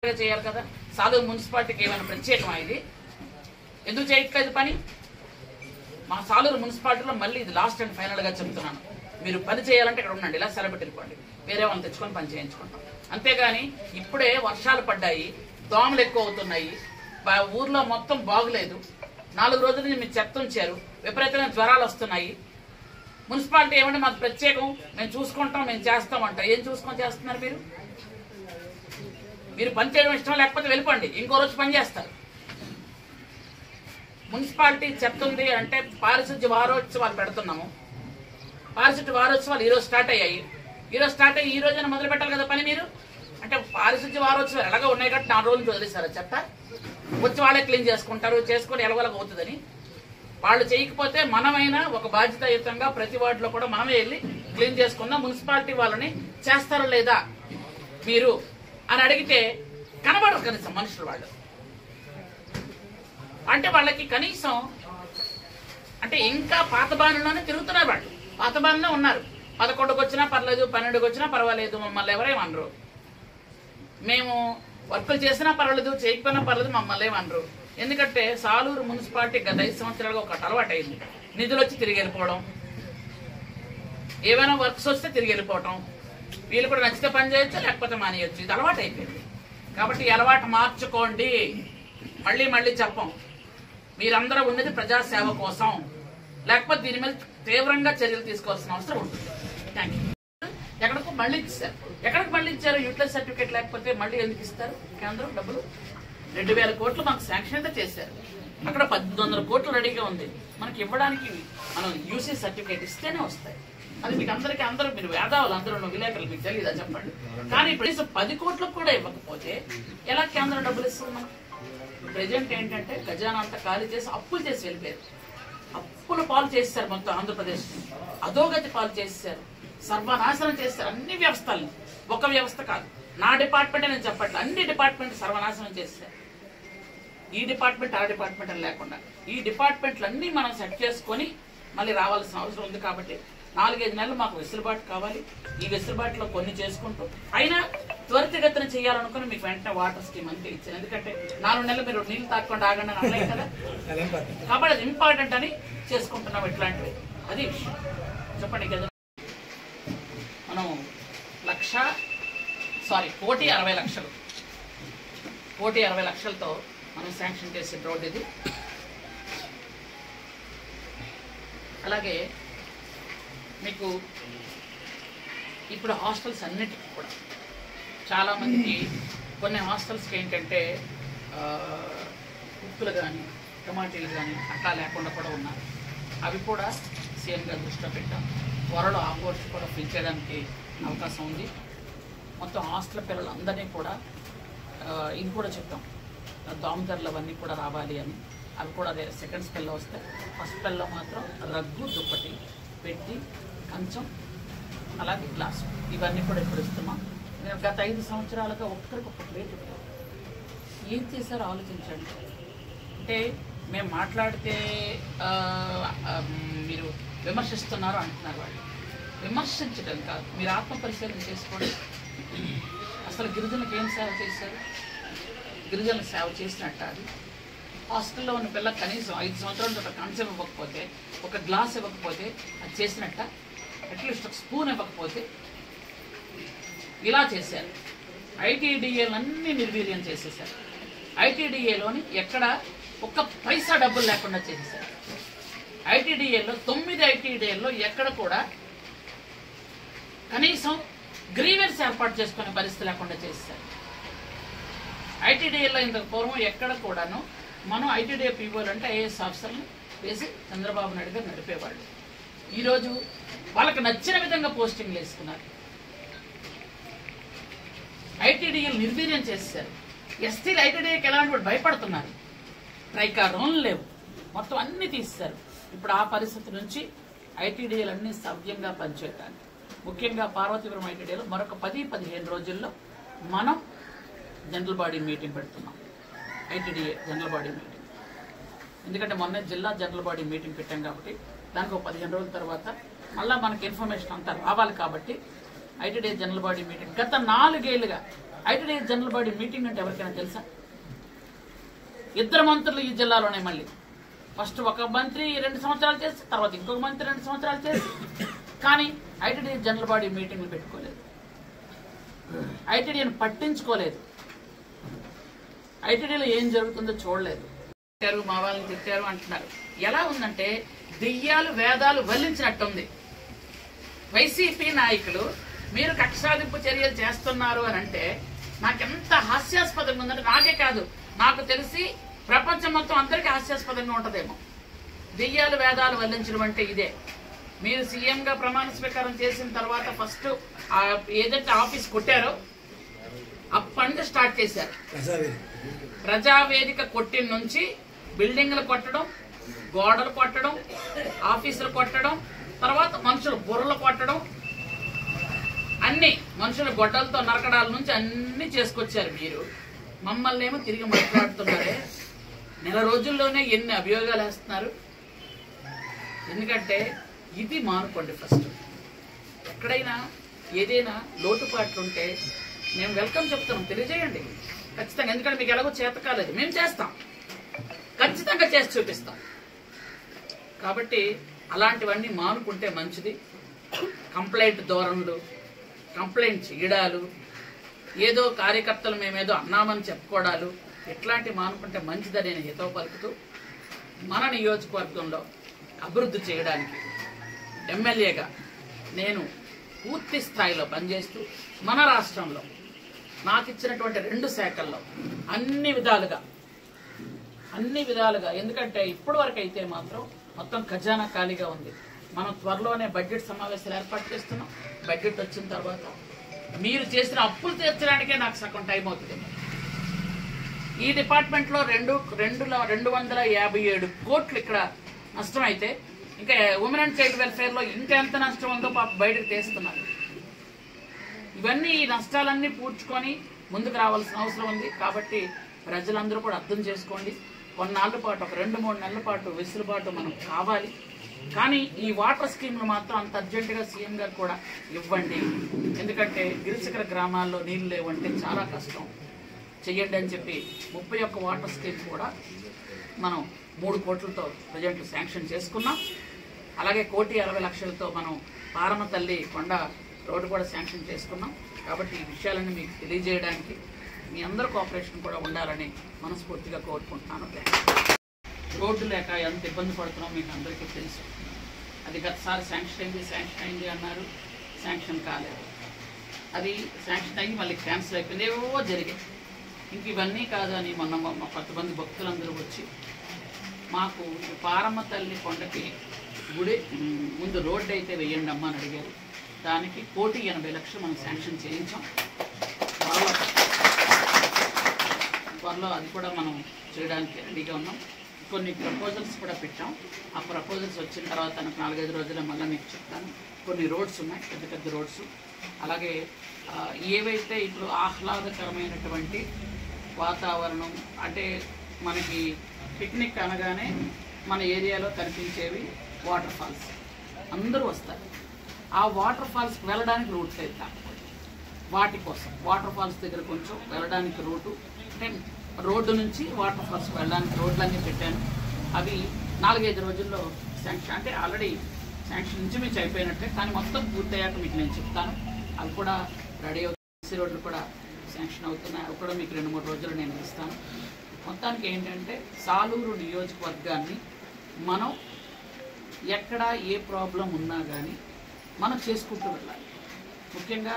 చేయాలి కదా. సాలూరు మున్సిపాలిటీకి ఏమైనా ప్రత్యేకమా ఇది? ఎందుకు చేయట్లేదు పని? మా సాలూరు మున్సిపాలిటీలో మళ్ళీ ఇది లాస్ట్ అండ్ ఫైనల్ గా చెప్తున్నాను, మీరు పని చేయాలంటే ఇక్కడ ఉండండి, ఇలా సెలవు వెళ్ళిపోండి, వేరే వాళ్ళని తెచ్చుకొని పని చేయించుకుంటాం. అంతేగాని ఇప్పుడే వర్షాలు పడ్డాయి, దోమలు ఎక్కువ అవుతున్నాయి, ఊర్లో మొత్తం బాగులేదు, 4 రోజుల నుంచి మీరు చెత్త ఉంచారు, విపరీతమైన జ్వరాలు వస్తున్నాయి. మున్సిపాలిటీ ఏమంటే మాకు ప్రత్యేకం, మేము చూసుకుంటాం, మేము చేస్తామంట. ఏం చూసుకొని చేస్తున్నారు మీరు? మీరు పని చేయడం ఇష్టం లేకపోతే వెళ్ళిపోండి, ఇంకో రోజు పని చేస్తారు. మున్సిపాలిటీ చెత్త ఉంది అంటే పారిశుద్ధ్య వారోత్సవాలు పెడుతున్నాము. పారిశుద్ధ్య వారోత్సవాలు ఈరోజు స్టార్ట్ అయ్యాయి. ఈ రోజున మొదలు పెట్టాలి కదా పని మీరు. అంటే పారిశుద్ధ్య వారోత్సవాలు ఎలాగో ఉన్నాయి కాబట్టి 4 రోజులు వదిలేశారు చెత్త. వచ్చి వాళ్ళే క్లీన్ చేసుకుంటారు, చేసుకొని ఎలగొలగ అవుతుందని. వాళ్ళు చేయకపోతే మనమైనా ఒక బాధ్యతాయుతంగా ప్రతి వార్డులో కూడా మనమే వెళ్ళి క్లీన్ చేసుకుందాం. మున్సిపాలిటీ వాళ్ళని చేస్తారో లేదా మీరు అని అడిగితే కనబడరు కనీసం మనుషులు. వాళ్ళు అంటే వాళ్ళకి కనీసం అంటే ఇంకా పాత బాణలోనే తిరుగుతున్నారు. వాళ్ళు పాత బాణలో ఉన్నారు. 11కి వచ్చినా పర్లేదు, 12కి వచ్చినా పర్వాలేదు, మమ్మల్ని ఎవరేమనరు. మేము వర్కులు చేసినా పర్వాలేదు, చేయకపోయినా పర్లేదు, మమ్మల్ని ఏమనరు. ఎందుకంటే సాలూరు మున్సిపాలిటీ గత 5 సంవత్సరాలుగా ఒక అలవాటు అయింది. నిధులు వచ్చి తిరిగి వెళ్ళిపోవడం, ఏమైనా వర్క్స్ వస్తే తిరిగి వెళ్ళిపోవడం, వీళ్ళు కూడా నచ్చితే పని చేయొచ్చు, లేకపోతే మానేయచ్చు. ఇది అలవాటు అయిపోయింది. కాబట్టి ఈ అలవాటు మార్చుకోండి. మళ్ళీ మళ్ళీ చెప్పం, మీరందరూ ఉన్నది ప్రజాసేవ కోసం, లేకపోతే దీని మీద తీవ్రంగా చర్యలు తీసుకోవాల్సిన అవసరం ఉంటుంది. Thank you. ఎక్కడికి మళ్ళీ ఇచ్చారు, ఎక్కడికి మళ్ళీ ఇచ్చారు? యూటిలైజ్ సర్టిఫికేట్ లేకపోతే మళ్ళీ ఎందుకు ఇస్తారు? కేంద్రం డబ్బులు 2000 కోట్లు మాకు శాంక్షన్ అయితే చేశారు. అక్కడ 1800 కోట్లు రెడీగా ఉంది. మనకి ఇవ్వడానికి మనం యూసీ సర్టిఫికేట్ ఇస్తేనే వస్తాయి. అది మీకు అందరికీ అందరూ మీరు వేదాలు అందరూ విలేకరులు మీకు తెలియదా చెప్పండి. కానీ ఇప్పుడు 10 కోట్లకు కూడా ఇవ్వకపోతే ఎలా కేంద్రం డబ్బులు ఇస్తుంది? మనం ప్రజెంట్ ఏంటంటే ఖజానా అంతా ఖాళీ చేసి అప్పులు చేసి వెళ్ళిపోయారు. అప్పుల పాలు చేశారు మొత్తం ఆంధ్రప్రదేశ్. అధోగతి పాలు చేశారు, సర్వనాశనం చేశారు అన్ని వ్యవస్థల్ని. ఒక వ్యవస్థ కాదు, నా డిపార్ట్మెంట్ నేను చెప్పట్లేదు, అన్ని డిపార్ట్మెంట్ సర్వనాశనం చేశారు. ఈ డిపార్ట్మెంట్ ఆ డిపార్ట్మెంట్ అని లేకుండా ఈ డిపార్ట్మెంట్లన్నీ మనం సెట్ చేసుకొని మళ్ళీ రావాల్సిన అవసరం ఉంది. కాబట్టి 4-5 నెలలు మాకు వెసులుబాటు కావాలి. ఈ వెసులుబాటులో కొన్ని చేసుకుంటూ అయినా త్వరితగతిన చేయాలనుకుని మీకు వెంటనే వాటర్ స్కీమ్ అంతే ఇచ్చాను. ఎందుకంటే 4 నెలలు మీరు నీళ్లు తాకుండా ఆగండి అని అనలేదు కదా. కాబట్టి అది ఇంపార్టెంట్ అని చేసుకుంటున్నాం. ఇట్లాంటివి అది విషయం చెప్పండి కదా. మనం 1,60,00,000 1,60,00,000తో మనం శాంక్షన్ చేసే రోడ్ ఇది. అలాగే మీకు ఇప్పుడు హాస్టల్స్ అన్నిటికీ కూడా చాలామందికి కొన్ని హాస్టల్స్కి ఏంటంటే ఉప్పులు కానీ టమాటీలు కానీ అట్లా లేకుండా కూడా ఉన్నారు. అవి కూడా సీఎం గారు దృష్టిలో పెట్టాం. త్వరలో ఆ కోర్సు కూడా ఫిల్ చేయడానికి అవకాశం ఉంది. మొత్తం హాస్టల్ పిల్లలందరినీ కూడా ఇది కూడా చెప్పాం, దోమతెరలు అవన్నీ కూడా రావాలి అని. అవి కూడా అదే సెకండ్ స్పెల్లో వస్తాయి. ఫస్ట్ స్పెల్లో మాత్రం రగ్గు, దుప్పటి, పెట్టి, కంచం, అలాగే గ్లాసు ఇవన్నీ కూడా ఇప్పుడు ఇస్తున్నాం. నేను గత 5 సంవత్సరాలుగా ఒక్కరికొక ప్లేట్ ఏం చేశారో ఆలోచించండి. అంటే మేము మాట్లాడితే మీరు విమర్శిస్తున్నారు అంటున్నారు. వాళ్ళు విమర్శించడం కాదు, మీరు ఆత్మ పరిశీలన చేసుకోండి. అసలు గిరిజనులకు ఏం సేవ చేశారు? గిరిజనులకు సేవ చేసినట్ట అది? హాస్టల్లో ఉన్న పిల్లలకు కనీసం 5 సంవత్సరాల ఒక కంచం ఇవ్వకపోతే, ఒక గ్లాస్ ఇవ్వకపోతే అది చేసినట్ట? అట్లీస్ట్ ఒక స్పూన్ ఇవ్వకపోతే ఇలా చేశారు. ఐటీడీఏలన్నీ నిర్వీర్యం చేసేసారు. ఐటీడీఏలోని ఎక్కడ ఒక్క పైసా డబ్బులు లేకుండా చేసేసారు. ఐటీడీఏలో 9 ఐటీడీఏల్లో ఎక్కడ కూడా కనీసం గ్రీవెన్స్ ఏర్పాటు చేసుకునే పరిస్థితి లేకుండా చేసేసారు. ఐటీడీఏలో ఇంతకు పూర్వం ఎక్కడ కూడాను మనం ఐటీడీఏ పీఓలు అంటే ఐఏఎస్ ఆఫీసర్లు వేసి చంద్రబాబు నాయుడు గారు నడిపేవాళ్ళు. ఈరోజు వాళ్ళకి నచ్చిన విధంగా పోస్టింగ్లు వేసుకున్నారు. ఐటీడీఏలు నిర్వీర్యం చేశారు. ఎస్టీలు ఐటీడీఏకి ఎలాంటి భయపడుతున్నారు. ట్రైకారోన్లు లేవు, మొత్తం అన్ని తీస్తారు. ఇప్పుడు ఆ పరిస్థితి నుంచి ఐటీడీఏలు అన్ని సవ్యంగా పనిచేయడానికి, ముఖ్యంగా పార్వతీపురం ఐటీడీఏలో మరొక 10-15 రోజుల్లో మనం జనరల్ బాడీ మీటింగ్ పెడుతున్నాం. ఐటీడీఏ జనరల్ బాడీ మీటింగ్, ఎందుకంటే మొన్న జిల్లా జనరల్ బాడీ మీటింగ్ పెట్టాం కాబట్టి దానికి ఒక 15 రోజుల తర్వాత మళ్ళీ మనకి ఇన్ఫర్మేషన్ అంతా రావాలి. కాబట్టి ఐటీడీఏ జనరల్ బాడీ మీటింగ్ గత 4 ఏళ్లుగా ఐటీడీ జనరల్ బాడీ మీటింగ్ అంటే ఎవరికైనా తెలుసా? ఇద్దరు మంత్రులు ఈ జిల్లాలోనే, మళ్ళీ ఫస్ట్ ఒక మంత్రి 2 సంవత్సరాలు చేసి, తర్వాత ఇంకొక మంత్రి 2 సంవత్సరాలు చేసి, కానీ ఐటీడీ జనరల్ బాడీ మీటింగ్లు పెట్టుకోలేదు, ఐటీడీని పట్టించుకోలేదు, ఐటీడీలో ఏం జరుగుతుందో చూడలేదు. మా వాళ్ళని తిట్టారు అంటున్నారు. ఎలా ఉందంటే దెయ్యాలు వేదాలు వల్లించినట్టుంది. వైసీపీ నాయకులు మీరు కక్షాదింపు చర్యలు చేస్తున్నారు అని అంటే నాకెంత హాస్యాస్పదంగా ఉందంటే, నాకే కాదు నాకు తెలిసి ప్రపంచం మొత్తం అందరికీ హాస్యాస్పదంగా ఉంటుందేమో. దెయ్యాలు వేదాలు వల్లించడం అంటే ఇదే. మీరు సీఎంగా ప్రమాణ స్వీకారం చేసిన తర్వాత ఫస్ట్ ఏదైతే ఆఫీస్ కొట్టారో అప్పటి నుంచి స్టార్ట్ చేశారు. ప్రజావేదిక కొట్టిన నుంచి బిల్డింగ్లు కొట్టడం, గోడలు కొట్టడం, ఆఫీసులు కొట్టడం, తర్వాత మనుషులు బుర్రలు కొట్టడం, అన్ని మనుషుల గొడ్డలతో నరకడాల నుంచి అన్ని చేసుకొచ్చారు. మీరు మమ్మల్ని ఏమో తిరిగి మాట్లాడుతున్నారే. నెల రోజుల్లోనే ఎన్ని అభియోగాలు వేస్తున్నారు. ఎందుకంటే ఇది మానుకోండి. ఫస్ట్ ఎక్కడైనా ఏదైనా లోటుపాట్లు ఉంటే మేము వెల్కమ్ చెప్తాం, తెలియజేయండి ఖచ్చితంగా. ఎందుకంటే మీకు ఎలాగో చేత కాలేదు, మేము చేస్తాం, ఖచ్చితంగా చేసి చూపిస్తాం. కాబట్టి అలాంటివన్నీ మానుకుంటే మంచిది. కంప్లైంట్ ధోరణులు, కంప్లైంట్ చేయడాలు, ఏదో కార్యకర్తలు మేమేదో అన్నామని చెప్పుకోవడాలు, ఇట్లాంటివి మానుకుంటే మంచిదని నేను హితవు పలుకుతూ, మన నియోజకవర్గంలో అభివృద్ధి చేయడానికి ఎమ్మెల్యేగా నేను పూర్తి స్థాయిలో పనిచేస్తూ మన రాష్ట్రంలో నాకు ఇచ్చినటువంటి 2 శాఖల్లో అన్ని విధాలుగా, ఎందుకంటే ఇప్పటి వరకు అయితే మాత్రం మొత్తం ఖజానా ఖాళీగా ఉంది. మనం త్వరలోనే బడ్జెట్ సమావేశాలు ఏర్పాటు చేస్తున్నాం. బడ్జెట్ వచ్చిన తర్వాత మీరు చేసిన అప్పులు తీర్చడానికే నాకు సగం టైం అవుతుంది. ఈ డిపార్ట్మెంట్లో 257 కోట్లు ఇక్కడ నష్టం అయితే, ఇంకా ఉమెన్ అండ్ చైల్డ్ వెల్ఫేర్లో ఇంకా ఎంత నష్టం ఉందో పాప బయటకు తీస్తున్నారు. ఇవన్నీ ఈ నష్టాలన్నీ పూడ్చుకొని ముందుకు రావాల్సిన అవసరం ఉంది. కాబట్టి ప్రజలందరూ కూడా అర్థం చేసుకోండి. కొన్నాళ్ళ పాటు, ఒక 2-3 నెలల పాటు వెసులుబాటు మనం కావాలి. కానీ ఈ వాటర్ స్కీమ్లు మాత్రం అంత అర్జెంటుగా సీఎం గారు కూడా ఇవ్వండి. ఎందుకంటే గిరిశిఖర గ్రామాల్లో నీళ్ళు లేవంటే చాలా కష్టం. చెయ్యండి అని చెప్పి 31 వాటర్ స్కీమ్ కూడా మనం 3 కోట్లతో ప్రజెంట్ శాంక్షన్ చేసుకున్నాం. అలాగే 1,60,00,000తో మనం పారమ తల్లి కొండ రోడ్డు కూడా శాంక్షన్ చేసుకున్నాం. కాబట్టి ఈ విషయాలన్నీ మీకు తెలియజేయడానికి మీ అందరి కోఆపరేషన్ కూడా ఉండాలని మనస్ఫూర్తిగా కోరుకుంటున్నాను. రోడ్డు లేక ఎంత ఇబ్బంది పడుతున్నాం మీకు అందరికీ తెలుసు. అది గతసారి శాంక్షన్ అయింది అన్నారు, శాంక్షన్ కాలేదు. అది శాంక్షన్ అయ్యి మళ్ళీ క్యాన్సిల్ అయిపోయింది, ఏవో జరిగాయి. ఇంక ఇవన్నీ కాదు అని మొన్న 10 మంది భక్తులందరూ వచ్చి మాకు పారమ్మ తల్లి కొండకి గుడి ముందు రోడ్డు అయితే వేయండి అమ్మ అని అడిగారు. దానికి 1,80,00,000 మనం శాంక్షన్ చేయించాం. త్వరలో అది కూడా మనం చేయడానికి రెడీగా ఉన్నాం. కొన్ని ప్రపోజల్స్ కూడా పెట్టాం. ఆ ప్రపోజల్స్ వచ్చిన తర్వాత నాకు 4-5 రోజుల్లో మళ్ళీ మీకు చెప్తాను. కొన్ని రోడ్స్ ఉన్నాయి, పెద్ద రోడ్స్. అలాగే ఏవైతే ఇప్పుడు ఆహ్లాదకరమైనటువంటి వాతావరణం, అంటే మనకి పిక్నిక్ అనగానే మన ఏరియాలో కనిపించేవి వాటర్ ఫాల్స్, అందరూ వస్తారు. ఆ వాటర్ ఫాల్స్కి వెళ్ళడానికి రూట్ లేదు. వాటి కోసం వాటర్ ఫాల్స్ దగ్గర కొంచెం వెళ్ళడానికి రూటు, అంటే రోడ్డు నుంచి వాటర్ ఫాల్స్ వెళ్ళడానికి రోడ్లన్నీ పెట్టాను. అవి 4-5 రోజుల్లో శాంక్షన్, అంటే ఆల్రెడీ శాంక్షన్ నుంచి మీకు అయిపోయినట్టే, కానీ మొత్తం పూర్తయ్యాక మీకు నేను చెప్తాను. అవి కూడా రెడీ అవుతాయి. రోడ్లు కూడా శాంక్షన్ అవుతున్నాయి. అవి కూడా మీకు 2-3 రోజులు నేను ఇస్తాను. మొత్తానికి ఏంటంటే సాలూరు నియోజకవర్గాన్ని మనం ఎక్కడ ఏ ప్రాబ్లం ఉన్నా కానీ మనం చేసుకుంటూ వెళ్ళాలి. ముఖ్యంగా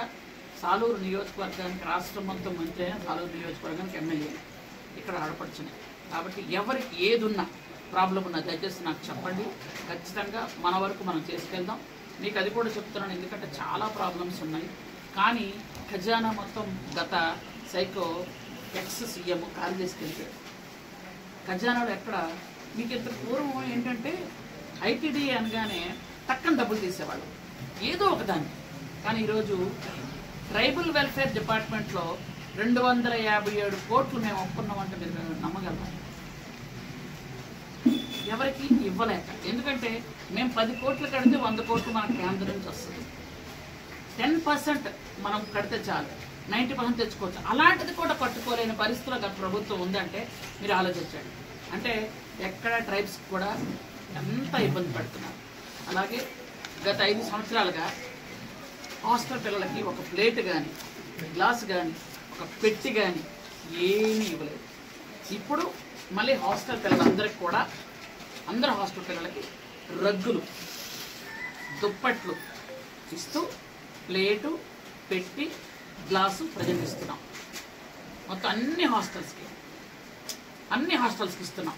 సాలూరు నియోజకవర్గానికి రాష్ట్రం మొత్తం మంత్రి అయినా సాలూరు నియోజకవర్గానికి ఎమ్మెల్యే ఇక్కడ ఆడపడుచున్నాయి. కాబట్టి ఎవరికి ఏదున్నా ప్రాబ్లం ఉన్నా దయచేసి నాకు చెప్పండి. ఖచ్చితంగా మన వరకు మనం చేసుకెళ్దాం. మీకు అది కూడా చెప్తున్నాను, ఎందుకంటే చాలా ప్రాబ్లమ్స్ ఉన్నాయి. కానీ ఖజానా మొత్తం గత సైకో ఎక్స్-సీఎం ఖాళీ చేసుకెళ్ళిపోయాడు. ఖజానాలో ఎక్కడ మీకు ఇంత పూర్వం ఏంటంటే ఐటీడీ అనగానే టక్కన డబ్బులు తీసేవాళ్ళు ఏదో ఒకదాన్ని. కానీ ఈరోజు ట్రైబల్ వెల్ఫేర్ డిపార్ట్మెంట్లో 257 కోట్లు మేము ఒప్పుకున్నామంటే మీరు నమ్మగలరా? ఎవరికి ఇవ్వలేక. ఎందుకంటే మేము 10 కోట్లు కడితే 100 కోట్లు మన కేంద్రం నుంచి వస్తుంది. 10% మనం కడితే చాలు. 90% తెచ్చుకోవచ్చు. అలాంటిది కూడా కట్టుకోలేని పరిస్థితిలో గత ప్రభుత్వం ఉందంటే మీరు ఆలోచించండి. అంటే ఎక్కడ ట్రైబ్స్ కూడా ఎంత ఇబ్బంది పడుతున్నారు. అలాగే గత 5 సంవత్సరాలుగా హాస్టల్ పిల్లలకి ఒక ప్లేట్ కానీ, గ్లాస్ కానీ, ఒక పెట్టి కానీ ఏమీ ఇవ్వలేదు. ఇప్పుడు మళ్ళీ హాస్టల్ పిల్లలందరికీ కూడా, అందరు హాస్టల్ పిల్లలకి రగ్గులు, దుప్పట్లు ఇస్తూ ప్లేటు, పెట్టి, గ్లాసు ప్రజెంట్ ఇస్తున్నాం. మొత్తం అన్ని హాస్టల్స్కి ఇస్తున్నాం.